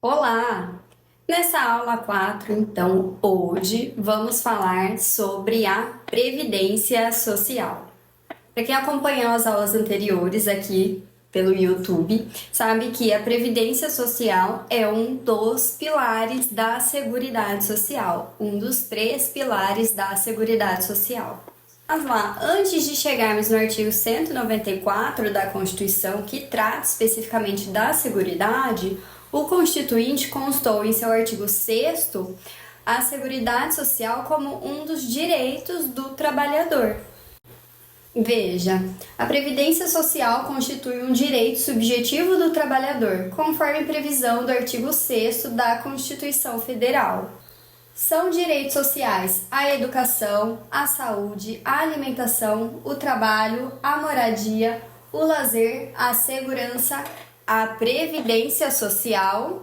Olá! Nessa aula 4, então, hoje vamos falar sobre a Previdência Social. Para quem acompanhou as aulas anteriores aqui pelo YouTube, sabe que a Previdência Social é um dos pilares da Seguridade Social, um dos 3 pilares da Seguridade Social. Mas lá, antes de chegarmos no artigo 194 da Constituição, que trata especificamente da Seguridade, o Constituinte constou em seu artigo 6º a Seguridade Social como um dos direitos do trabalhador. Veja, a Previdência Social constitui um direito subjetivo do trabalhador, conforme previsão do artigo 6º da Constituição Federal. São direitos sociais a educação, a saúde, a alimentação, o trabalho, a moradia, o lazer, a segurança, a previdência social,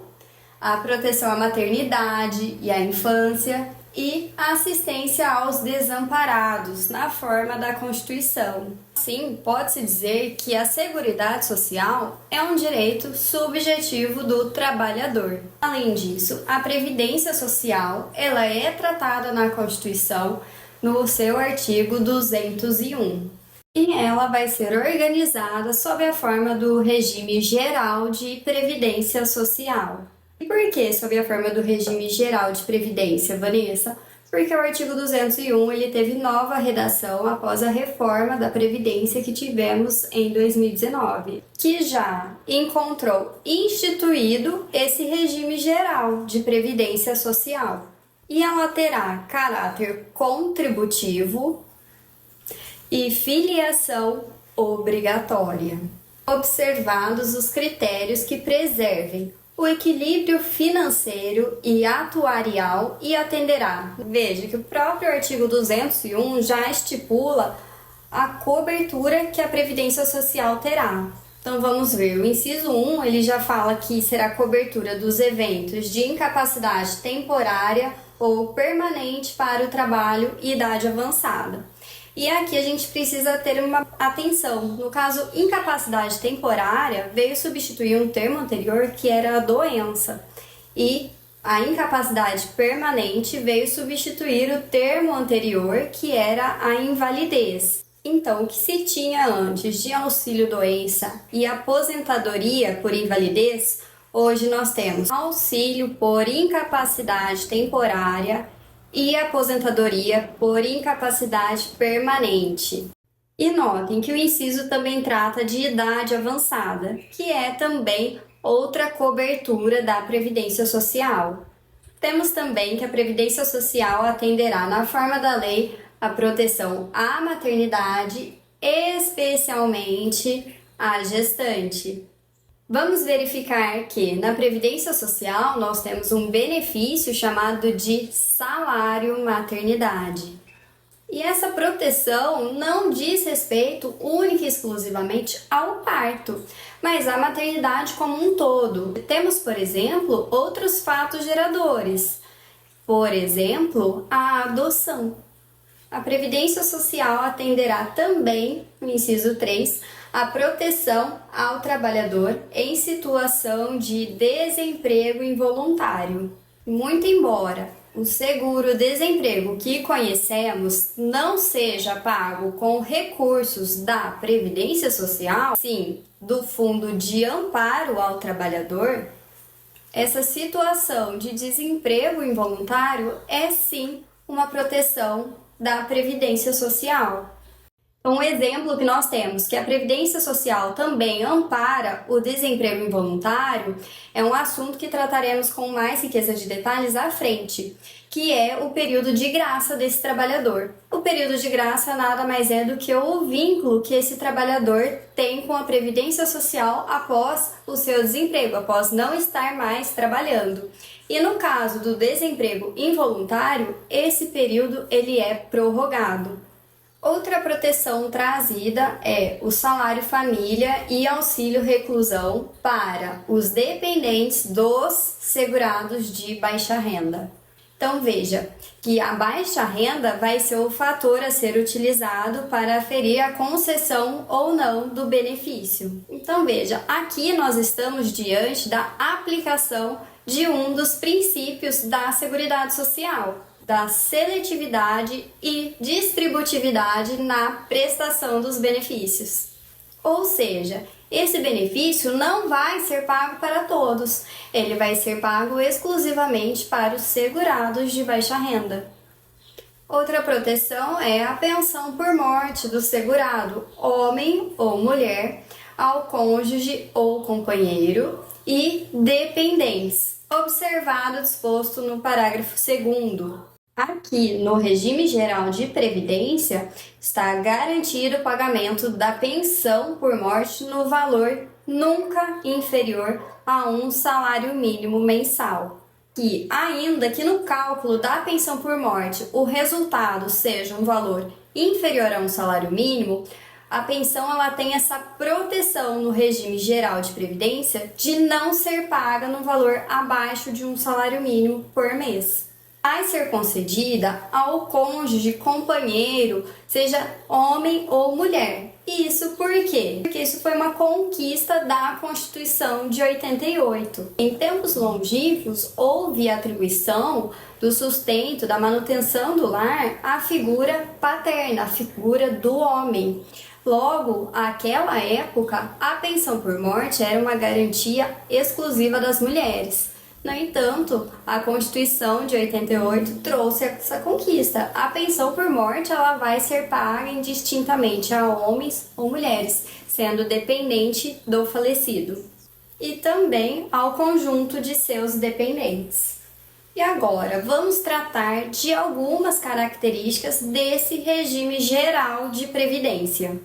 a proteção à maternidade e à infância e a assistência aos desamparados, na forma da Constituição. Assim, pode-se dizer que a Seguridade Social é um direito subjetivo do trabalhador. Além disso, a Previdência Social ela é tratada na Constituição no seu artigo 201. E ela vai ser organizada sob a forma do regime geral de previdência social. E por que sob a forma do regime geral de previdência, Vanessa? Porque o artigo 201 ele teve nova redação após a reforma da Previdência que tivemos em 2019, que já encontrou instituído esse regime geral de previdência social. E ela terá caráter contributivo e filiação obrigatória, observados os critérios que preservem o equilíbrio financeiro e atuarial e atenderá. Veja que o próprio artigo 201 já estipula a cobertura que a Previdência Social terá. Então vamos ver, o inciso 1 ele já fala que será cobertura dos eventos de incapacidade temporária ou permanente para o trabalho e idade avançada. E aqui a gente precisa ter uma atenção. No caso, incapacidade temporária veio substituir um termo anterior que era a doença. E a incapacidade permanente veio substituir o termo anterior que era a invalidez. Então, o que se tinha antes de auxílio-doença e aposentadoria por invalidez, hoje nós temos auxílio por incapacidade temporária e aposentadoria por incapacidade permanente. E notem que o inciso também trata de idade avançada, que é também outra cobertura da Previdência Social. Temos também que a Previdência Social atenderá, na forma da lei, a proteção à maternidade, especialmente à gestante. Vamos verificar que na Previdência Social nós temos um benefício chamado de salário maternidade. E essa proteção não diz respeito única e exclusivamente ao parto, mas à maternidade como um todo. Temos, por exemplo, outros fatos geradores. Por exemplo, a adoção. A Previdência Social atenderá também, no inciso 3, a proteção ao trabalhador em situação de desemprego involuntário. Muito embora o seguro-desemprego que conhecemos não seja pago com recursos da Previdência Social, sim, do Fundo de Amparo ao Trabalhador, essa situação de desemprego involuntário é sim uma proteção da Previdência Social. Um exemplo que nós temos que a Previdência Social também ampara o desemprego involuntário é um assunto que trataremos com mais riqueza de detalhes à frente, que é o período de graça desse trabalhador. O período de graça nada mais é do que o vínculo que esse trabalhador tem com a Previdência Social após o seu desemprego, após não estar mais trabalhando. E no caso do desemprego involuntário, esse período ele é prorrogado. Outra proteção trazida é o salário família e auxílio reclusão para os dependentes dos segurados de baixa renda. Então veja que a baixa renda vai ser o fator a ser utilizado para aferir a concessão ou não do benefício. Então veja, aqui nós estamos diante da aplicação de um dos princípios da Seguridade Social, da seletividade e distributividade na prestação dos benefícios. Ou seja, esse benefício não vai ser pago para todos, ele vai ser pago exclusivamente para os segurados de baixa renda. Outra proteção é a pensão por morte do segurado, homem ou mulher, ao cônjuge ou companheiro e dependentes, observado o disposto no parágrafo 2º. Aqui, no regime geral de previdência, está garantido o pagamento da pensão por morte no valor nunca inferior a um salário mínimo mensal. E ainda que no cálculo da pensão por morte o resultado seja um valor inferior a um salário mínimo, a pensão ela tem essa proteção no regime geral de previdência de não ser paga no valor abaixo de um salário mínimo por mês. Vai ser concedida ao cônjuge, companheiro, seja homem ou mulher. Isso por quê? Porque isso foi uma conquista da Constituição de 88. Em tempos longínquos, houve atribuição do sustento, da manutenção do lar à figura paterna, à figura do homem. Logo, àquela época, a pensão por morte era uma garantia exclusiva das mulheres. No entanto, a Constituição de 88 trouxe essa conquista. A pensão por morte ela vai ser paga indistintamente a homens ou mulheres, sendo dependente do falecido, e também ao conjunto de seus dependentes. E agora, vamos tratar de algumas características desse regime geral de previdência.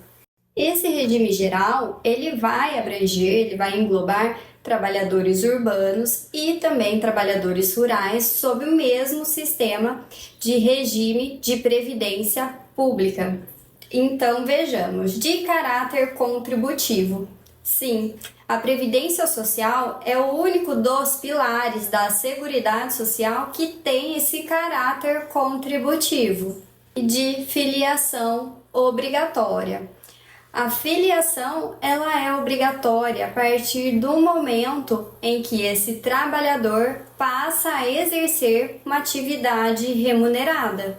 Esse regime geral, ele vai abranger, ele vai englobar trabalhadores urbanos e também trabalhadores rurais sob o mesmo sistema de regime de previdência pública. Então, vejamos, de caráter contributivo. Sim, a Previdência Social é o único dos pilares da Seguridade Social que tem esse caráter contributivo e de filiação obrigatória. A filiação ela é obrigatória a partir do momento em que esse trabalhador passa a exercer uma atividade remunerada.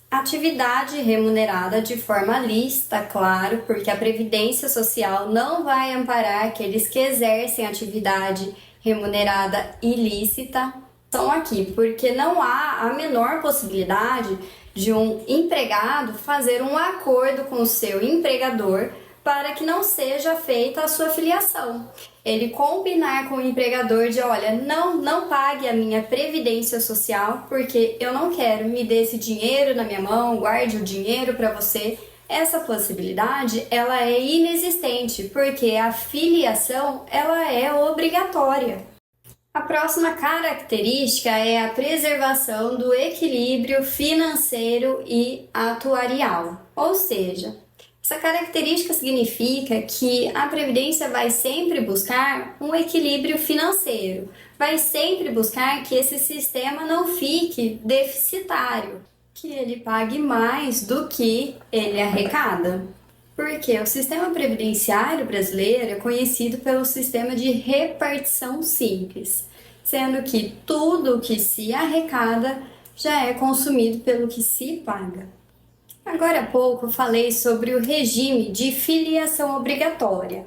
Atividade remunerada de forma lícita, claro, porque a Previdência Social não vai amparar aqueles que exercem atividade remunerada ilícita. Estão aqui porque não há a menor possibilidade de um empregado fazer um acordo com o seu empregador para que não seja feita a sua filiação. Ele combinar com o empregador de, olha, não pague a minha previdência social porque eu não quero, me dê esse dinheiro na minha mão, guarde o dinheiro para você. Essa possibilidade, ela é inexistente porque a filiação, ela é obrigatória. A próxima característica é a preservação do equilíbrio financeiro e atuarial. Ou seja, essa característica significa que a Previdência vai sempre buscar um equilíbrio financeiro, vai sempre buscar que esse sistema não fique deficitário, que ele pague mais do que ele arrecada. Porque o sistema previdenciário brasileiro é conhecido pelo sistema de repartição simples, sendo que tudo o que se arrecada já é consumido pelo que se paga. Agora há pouco eu falei sobre o regime de filiação obrigatória,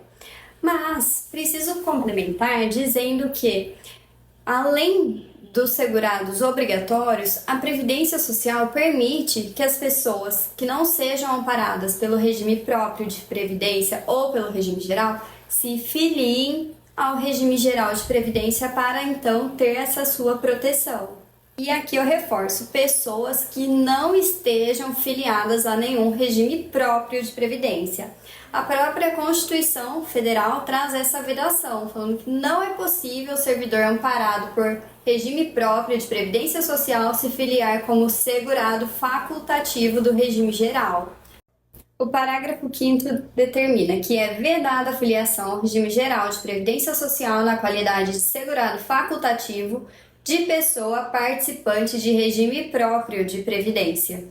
mas preciso complementar dizendo que, além dos segurados obrigatórios, a Previdência Social permite que as pessoas que não sejam amparadas pelo regime próprio de previdência ou pelo regime geral se filiem ao regime geral de previdência para então ter essa sua proteção. E aqui eu reforço, pessoas que não estejam filiadas a nenhum regime próprio de previdência. A própria Constituição Federal traz essa vedação, falando que não é possível o servidor amparado por regime próprio de previdência social se filiar como segurado facultativo do regime geral. O parágrafo 5º determina que é vedada a filiação ao regime geral de previdência social na qualidade de segurado facultativo de pessoa participante de regime próprio de previdência.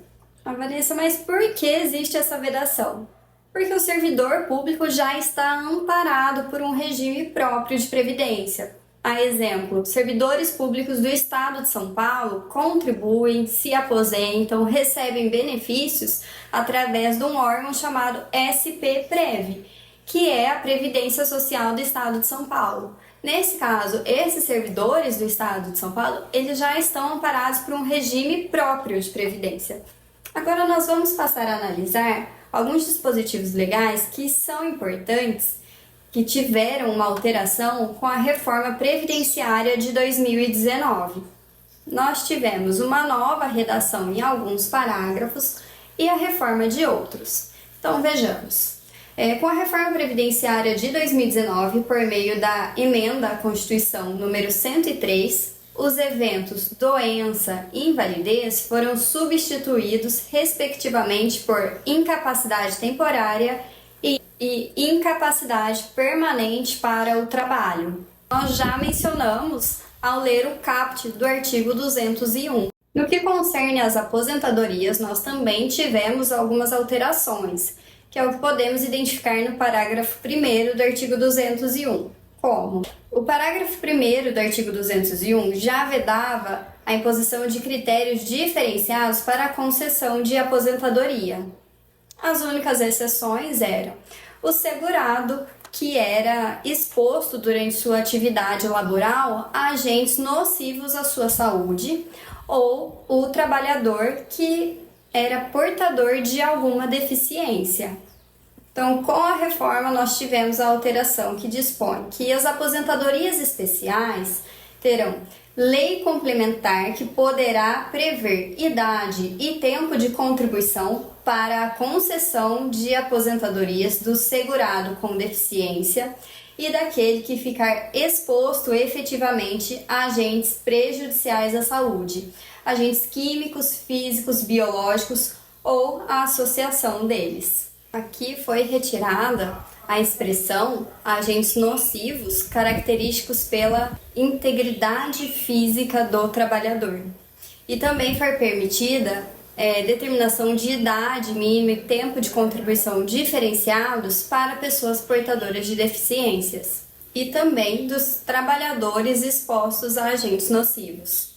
Vanessa, mas por que existe essa vedação? Porque o servidor público já está amparado por um regime próprio de previdência. A exemplo, servidores públicos do Estado de São Paulo contribuem, se aposentam, recebem benefícios através de um órgão chamado SPPrev, que é a Previdência Social do Estado de São Paulo. Nesse caso, esses servidores do Estado de São Paulo, eles já estão amparados por um regime próprio de previdência. Agora nós vamos passar a analisar alguns dispositivos legais que são importantes, que tiveram uma alteração com a reforma previdenciária de 2019. Nós tivemos uma nova redação em alguns parágrafos e a reforma de outros. Então vejamos. Com a reforma previdenciária de 2019, por meio da emenda à Constituição número 103, os eventos doença e invalidez foram substituídos, respectivamente, por incapacidade temporária e incapacidade permanente para o trabalho. Nós já mencionamos ao ler o caput do artigo 201. No que concerne às aposentadorias, nós também tivemos algumas alterações, que é o que podemos identificar no parágrafo 1º do artigo 201. Como? O parágrafo 1º do artigo 201 já vedava a imposição de critérios diferenciados para a concessão de aposentadoria. As únicas exceções eram o segurado que era exposto durante sua atividade laboral a agentes nocivos à sua saúde ou o trabalhador que era portador de alguma deficiência. Então, com a reforma, nós tivemos a alteração que dispõe que as aposentadorias especiais terão lei complementar que poderá prever idade e tempo de contribuição para a concessão de aposentadorias do segurado com deficiência e daquele que ficar exposto efetivamente a agentes prejudiciais à saúde, agentes químicos, físicos, biológicos ou a associação deles. Aqui foi retirada a expressão agentes nocivos característicos pela integridade física do trabalhador. E também foi permitida determinação de idade mínima e tempo de contribuição diferenciados para pessoas portadoras de deficiências e também dos trabalhadores expostos a agentes nocivos.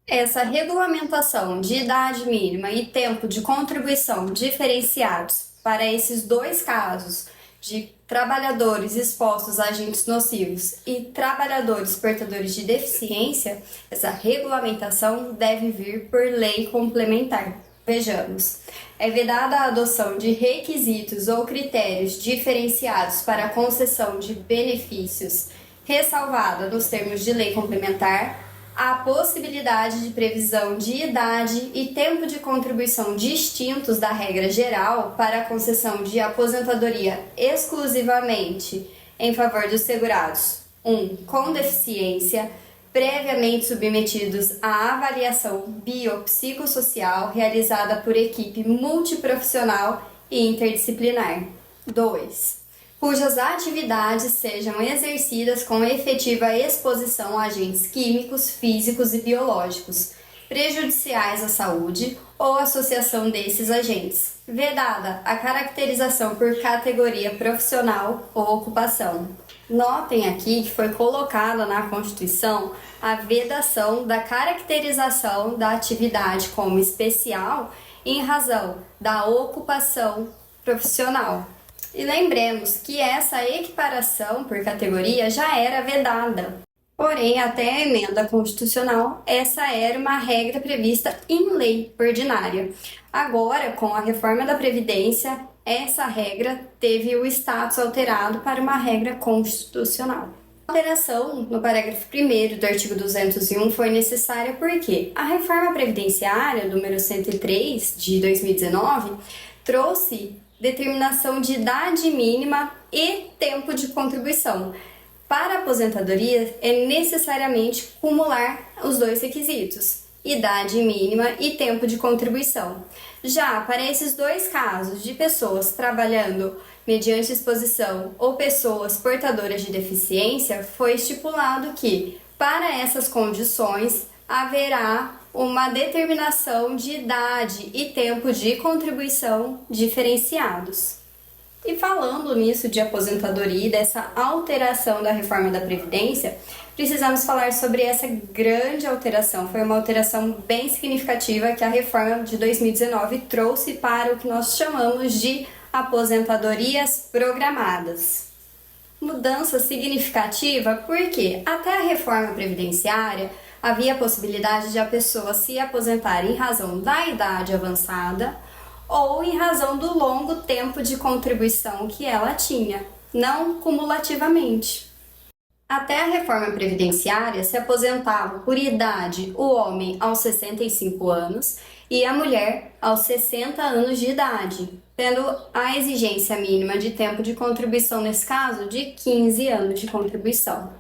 Essa regulamentação de idade mínima e tempo de contribuição diferenciados para esses dois casos de trabalhadores expostos a agentes nocivos e trabalhadores portadores de deficiência, essa regulamentação deve vir por lei complementar. Vejamos, é vedada a adoção de requisitos ou critérios diferenciados para a concessão de benefícios, ressalvada nos termos de lei complementar, a possibilidade de previsão de idade e tempo de contribuição distintos da regra geral para a concessão de aposentadoria exclusivamente em favor dos segurados com deficiência, previamente submetidos à avaliação biopsicossocial realizada por equipe multiprofissional e interdisciplinar. 2. Cujas atividades sejam exercidas com efetiva exposição a agentes químicos, físicos e biológicos, prejudiciais à saúde ou associação desses agentes, vedada a caracterização por categoria profissional ou ocupação. Notem aqui que foi colocada na Constituição a vedação da caracterização da atividade como especial em razão da ocupação profissional. E lembremos que essa equiparação por categoria já era vedada. Porém, até a emenda constitucional, essa era uma regra prevista em lei ordinária. Agora, com a reforma da Previdência, essa regra teve o status alterado para uma regra constitucional. A alteração no parágrafo 1º do artigo 201 foi necessária porque a reforma previdenciária número 103 de 2019 trouxe determinação de idade mínima e tempo de contribuição. Para a aposentadoria, é necessariamente cumular os dois requisitos, idade mínima e tempo de contribuição. Já para esses dois casos de pessoas trabalhando mediante exposição ou pessoas portadoras de deficiência, foi estipulado que, para essas condições, haverá uma determinação de idade e tempo de contribuição diferenciados. E falando nisso de aposentadoria e dessa alteração da reforma da Previdência, precisamos falar sobre essa grande alteração. Foi uma alteração bem significativa que a reforma de 2019 trouxe para o que nós chamamos de aposentadorias programadas. Mudança significativa porque até a reforma previdenciária havia a possibilidade de a pessoa se aposentar em razão da idade avançada ou em razão do longo tempo de contribuição que ela tinha, não cumulativamente. Até a reforma previdenciária se aposentava por idade o homem aos 65 anos e a mulher aos 60 anos de idade, tendo a exigência mínima de tempo de contribuição nesse caso de 15 anos de contribuição.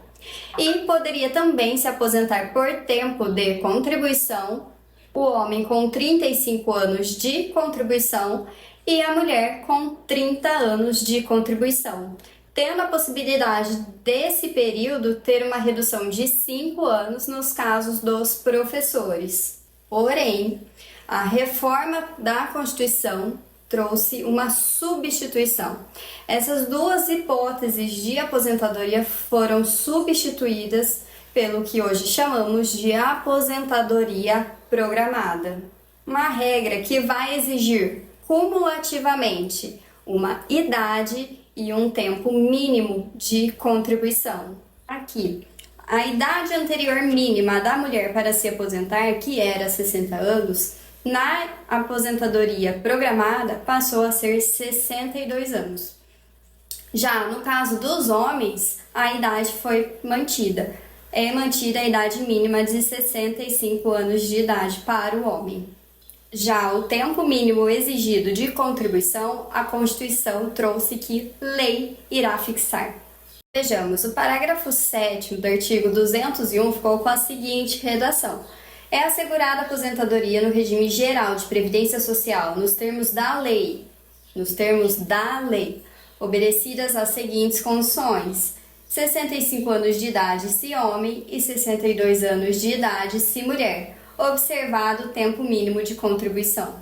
E poderia também se aposentar por tempo de contribuição o homem com 35 anos de contribuição e a mulher com 30 anos de contribuição, tendo a possibilidade desse período ter uma redução de 5 anos nos casos dos professores. Porém, a reforma da Constituição trouxe uma substituição. Essas duas hipóteses de aposentadoria foram substituídas pelo que hoje chamamos de aposentadoria programada. Uma regra que vai exigir cumulativamente uma idade e um tempo mínimo de contribuição. Aqui, a idade anterior mínima da mulher para se aposentar, que era 60 anos, na aposentadoria programada passou a ser 62 anos. Já no caso dos homens, a idade foi mantida. É mantida a idade mínima de 65 anos de idade para o homem. Já o tempo mínimo exigido de contribuição, a Constituição trouxe que lei irá fixar. Vejamos, o parágrafo 7º do artigo 201 ficou com a seguinte redação: é assegurada a aposentadoria no regime geral de previdência social nos termos da lei, obedecidas às seguintes condições: 65 anos de idade se homem e 62 anos de idade se mulher, observado o tempo mínimo de contribuição.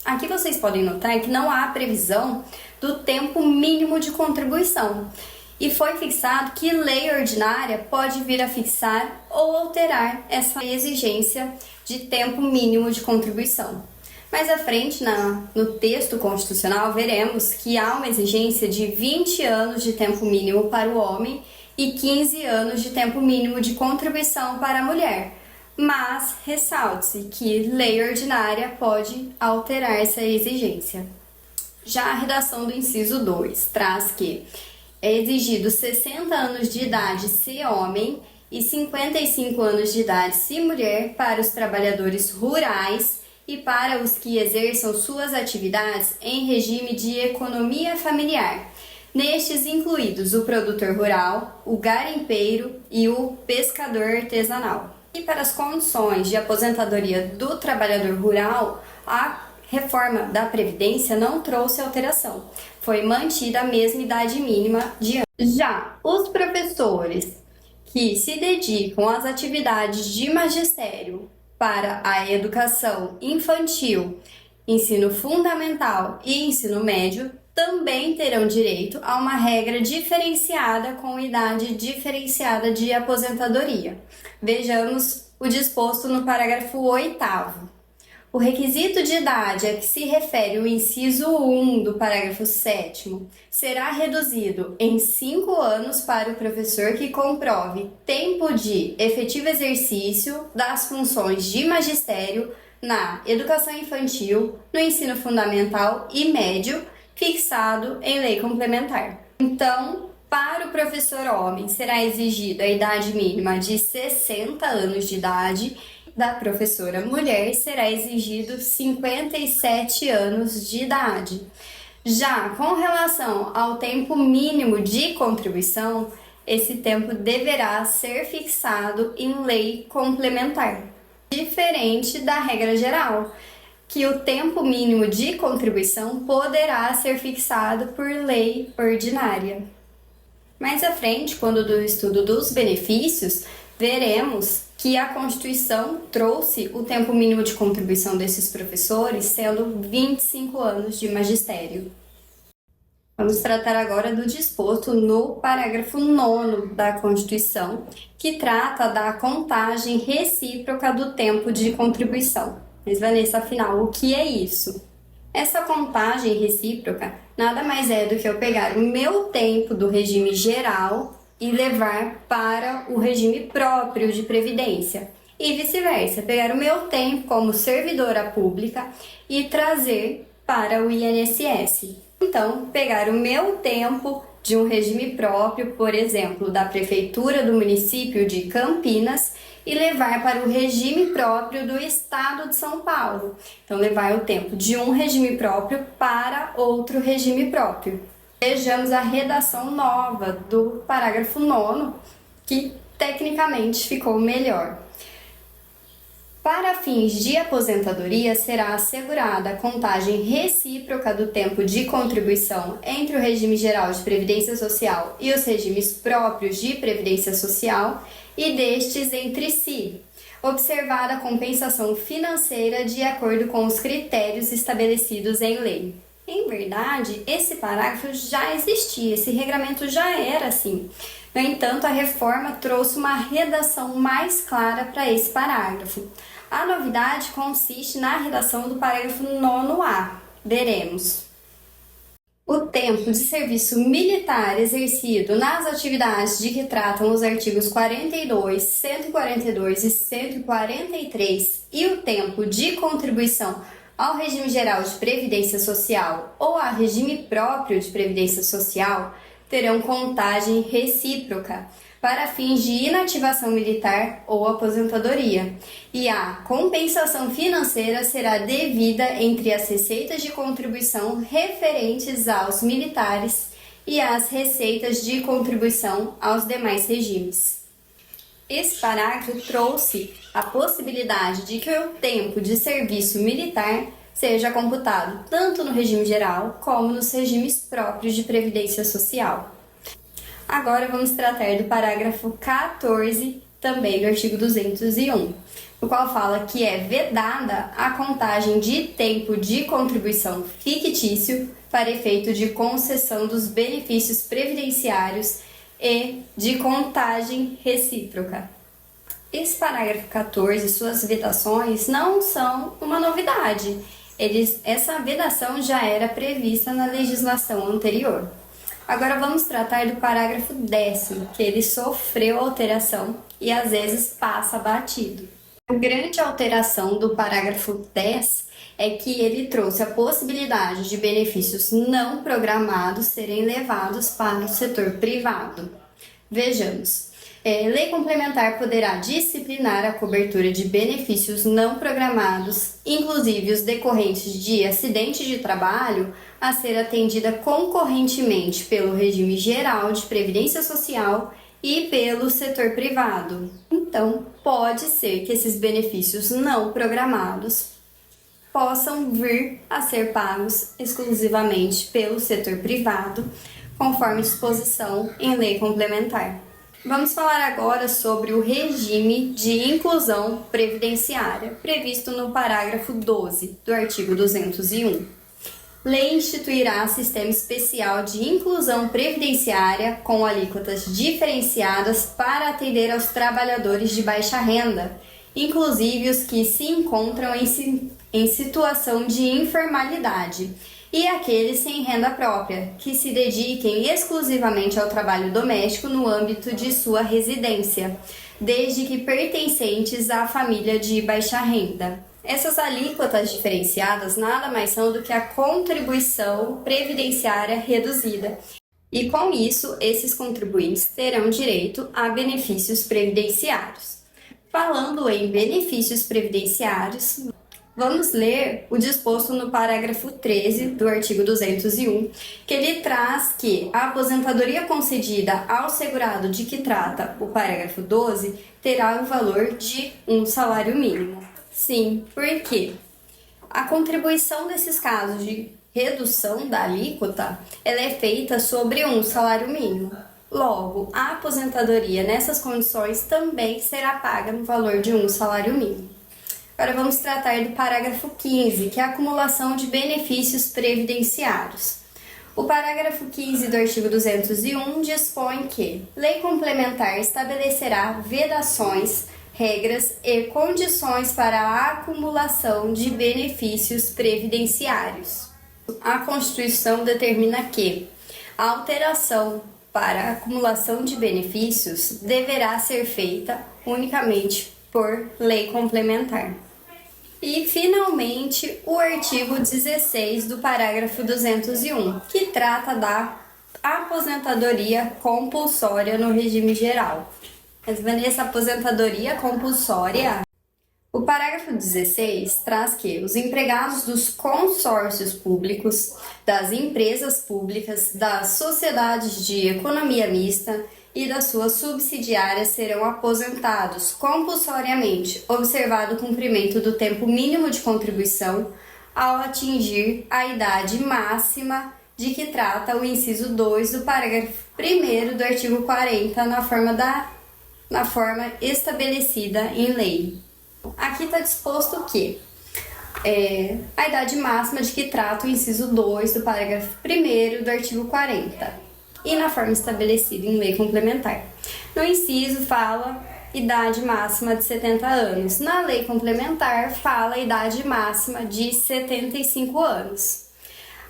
Aqui vocês podem notar que não há previsão do tempo mínimo de contribuição e foi fixado que lei ordinária pode vir a fixar ou alterar essa exigência de tempo mínimo de contribuição. Mais à frente, no texto constitucional, veremos que há uma exigência de 20 anos de tempo mínimo para o homem e 15 anos de tempo mínimo de contribuição para a mulher. Mas ressalte-se que lei ordinária pode alterar essa exigência. Já a redação do inciso 2 traz que é exigido 60 anos de idade se homem e 55 anos de idade se mulher para os trabalhadores rurais e para os que exerçam suas atividades em regime de economia familiar, nestes incluídos o produtor rural, o garimpeiro e o pescador artesanal. E para as condições de aposentadoria do trabalhador rural, a reforma da Previdência não trouxe alteração. Foi mantida a mesma idade mínima de anos. Já os professores que se dedicam às atividades de magistério para a educação infantil, ensino fundamental e ensino médio também terão direito a uma regra diferenciada com idade diferenciada de aposentadoria. Vejamos o disposto no parágrafo 8º. O requisito de idade a que se refere o inciso 1 do parágrafo 7º será reduzido em 5 anos para o professor que comprove tempo de efetivo exercício das funções de magistério na educação infantil, no ensino fundamental e médio, fixado em lei complementar. Então, para o professor homem, será exigida a idade mínima de 60 anos de idade. Da professora mulher, será exigido 57 anos de idade. Já com relação ao tempo mínimo de contribuição, esse tempo deverá ser fixado em lei complementar, diferente da regra geral, que o tempo mínimo de contribuição poderá ser fixado por lei ordinária. Mais à frente, quando do estudo dos benefícios, veremos que a Constituição trouxe o tempo mínimo de contribuição desses professores sendo 25 anos de magistério. Vamos tratar agora do disposto no parágrafo 9º da Constituição, que trata da contagem recíproca do tempo de contribuição. Mas, Vanessa, afinal, o que é isso? Essa contagem recíproca nada mais é do que eu pegar o meu tempo do regime geral e levar para o regime próprio de previdência. E vice-versa, pegar o meu tempo como servidora pública e trazer para o INSS. Então, pegar o meu tempo de um regime próprio, por exemplo, da Prefeitura do município de Campinas, e levar para o regime próprio do Estado de São Paulo. Então, levar o tempo de um regime próprio para outro regime próprio. Vejamos a redação nova do parágrafo 9º, que tecnicamente ficou melhor. Para fins de aposentadoria, será assegurada a contagem recíproca do tempo de contribuição entre o regime geral de previdência social e os regimes próprios de previdência social e destes entre si, observada a compensação financeira de acordo com os critérios estabelecidos em lei. Em verdade, esse parágrafo já existia, esse regramento já era assim. No entanto, a reforma trouxe uma redação mais clara para esse parágrafo. A novidade consiste na redação do parágrafo 9º-A. Veremos. O tempo de serviço militar exercido nas atividades de que tratam os artigos 42, 142 e 143 e o tempo de contribuição ao regime geral de previdência social ou a regime próprio de previdência social terão contagem recíproca para fins de inativação militar ou aposentadoria, e a compensação financeira será devida entre as receitas de contribuição referentes aos militares e as receitas de contribuição aos demais regimes. Esse parágrafo trouxe a possibilidade de que o tempo de serviço militar seja computado tanto no regime geral como nos regimes próprios de previdência social. Agora vamos tratar do parágrafo 14, também do artigo 201, no qual fala que é vedada a contagem de tempo de contribuição fictício para efeito de concessão dos benefícios previdenciários e de contagem recíproca. Esse parágrafo 14 e suas vedações não são uma novidade. Essa vedação já era prevista na legislação anterior. Agora vamos tratar do parágrafo 10º, que ele sofreu alteração e às vezes passa batido. A grande alteração do parágrafo 10 é que ele trouxe a possibilidade de benefícios não programados serem levados para o setor privado. Vejamos. Lei complementar poderá disciplinar a cobertura de benefícios não programados, inclusive os decorrentes de acidente de trabalho, a ser atendida concorrentemente pelo regime geral de previdência social e pelo setor privado. Então, pode ser que esses benefícios não programados possam vir a ser pagos exclusivamente pelo setor privado, conforme disposição em lei complementar. Vamos falar agora sobre o regime de inclusão previdenciária, previsto no parágrafo 12 do artigo 201. Lei instituirá sistema especial de inclusão previdenciária com alíquotas diferenciadas para atender aos trabalhadores de baixa renda, inclusive os que se encontram em situação de informalidade, e aqueles sem renda própria, que se dediquem exclusivamente ao trabalho doméstico no âmbito de sua residência, desde que pertencentes à família de baixa renda. Essas alíquotas diferenciadas nada mais são do que a contribuição previdenciária reduzida. E com isso, esses contribuintes terão direito a benefícios previdenciários. Falando em benefícios previdenciários, vamos ler o disposto no parágrafo 13 do artigo 201, que ele traz que a aposentadoria concedida ao segurado de que trata o parágrafo 12 terá o valor de um salário mínimo. Sim, por quê? A contribuição desses casos de redução da alíquota, ela é feita sobre um salário mínimo. Logo, a aposentadoria nessas condições também será paga no valor de um salário mínimo. Agora vamos tratar do parágrafo 15, que é a acumulação de benefícios previdenciários. O parágrafo 15 do artigo 201 dispõe que lei complementar estabelecerá vedações, regras e condições para a acumulação de benefícios previdenciários. A Constituição determina que a alteração para a acumulação de benefícios deverá ser feita unicamente por lei complementar. E, finalmente, o artigo 16 do parágrafo 201, que trata da aposentadoria compulsória no regime geral. Mas, Vanessa, aposentadoria compulsória? O parágrafo 16 traz que os empregados dos consórcios públicos, das empresas públicas, das sociedades de economia mista e das suas subsidiárias serão aposentados compulsoriamente, observado o cumprimento do tempo mínimo de contribuição ao atingir a idade máxima de que trata o inciso 2 do parágrafo 1º do artigo 40 na forma estabelecida em lei. Aqui está disposto que a idade máxima de que trata o inciso 2 do parágrafo 1º do artigo 40 e na forma estabelecida em lei complementar. No inciso fala idade máxima de 70 anos. Na lei complementar fala a idade máxima de 75 anos.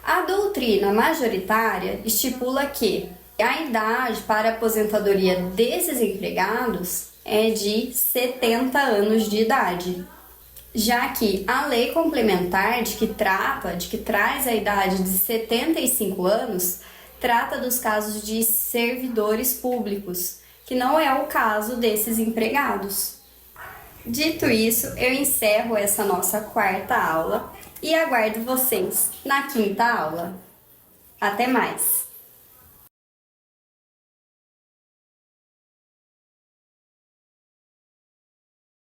A doutrina majoritária estipula que a idade para a aposentadoria desses empregados é de 70 anos de idade, já que a lei complementar de que traz a idade de 75 anos trata dos casos de servidores públicos, que não é o caso desses empregados. Dito isso, eu encerro essa nossa quarta aula e aguardo vocês na quinta aula. Até mais!